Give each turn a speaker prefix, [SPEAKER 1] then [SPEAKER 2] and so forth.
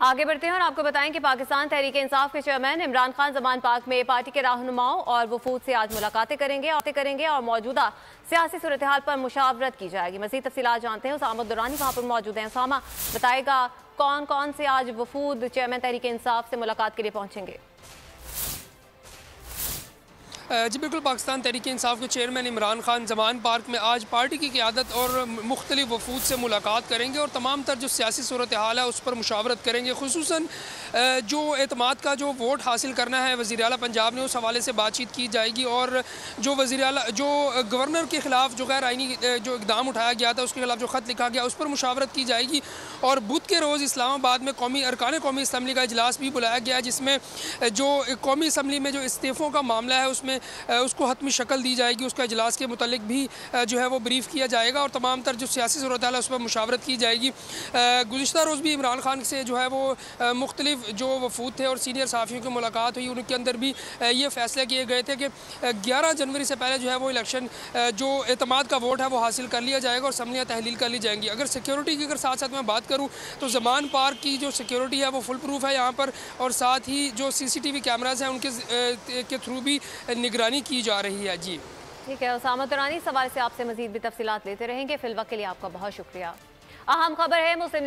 [SPEAKER 1] आगे बढ़ते हैं और आपको बताएं कि पाकिस्तान तहरीक इंसाफ के चेयरमैन इमरान खान जमान पार्क में पार्टी के रहनुमाओं और वफूद से आज मुलाकातें करेंगे और मौजूदा सियासी सूरत हाल पर मुशावरत की जाएगी। मज़ीद तफसीलात जानते हैं, उसामा दुरानी वहाँ पर मौजूद हैं। उसामा, बताएगा कौन कौन से आज वफूद चेयरमैन तहरीक इंसाफ से मुलाकात के लिए पहुँचेंगे?
[SPEAKER 2] जी बिल्कुल, पाकिस्तान तहरीक इंसाफ के चेयरमैन इमरान खान जमान पार्क में आज पार्टी की क़यादत और मुख्तलिफ वफूद से मुलाकात करेंगे और तमाम तर जो सियासी सूरत हाल है उस पर मुशावरत करेंगे। खुसूसन जो एतमाद का जो वोट हासिल करना है वज़ीर आला पंजाब ने, उस हवाले से बातचीत की जाएगी और जो गवर्नर के ख़िलाफ़ जो गैर आइनी जो इक़दाम उठाया गया था उसके खिलाफ जो ख़त लिखा गया उस पर मुशावरत की जाएगी। और बुध के रोज़ इस्लामाबाद में अरकान कौमी असम्बली का इजलास भी बुलाया गया है, जिसमें जो कौमी असम्बली में जो इस्तीफ़ों का मामला है उसमें उसको हतमी शक्ल दी जाएगी। उसका इजलास के मुतालिक भी जो है वो ब्रीफ किया जाएगा और तमाम तर जो सियासी सूरत हाल है उस पर मुशावरत की जाएगी। गुज़िश्ता रोज़ भी इमरान खान से जो है वो मुख्तलिफ जो वफूद थे और सीनियर सहाफ़ियों की मुलाकात हुई। उनके अंदर भी ये फैसले किए गए थे कि 11 जनवरी से पहले जो है वो इलेक्शन जो एतमाद का वोट है वो हासिल कर लिया जाएगा और असम्बलियाँ तहलील कर ली जाएंगी। अगर सिक्योरिटी की साथ साथ मैं बात करूँ तो ज़मान पार्क की जो सिक्योरिटी है वो फुल प्रूफ है यहाँ पर, और साथ ही जो CCTV कैमराज हैं उनके के थ्रू भी निगरानी की जा रही है। जी
[SPEAKER 1] ठीक है उसामा दुरानी, सवाल से आपसे मजीद भी तफसीलात लेते रहेंगे। फिलहाल के लिए आपका बहुत शुक्रिया। अहम खबर है, मुस्लिम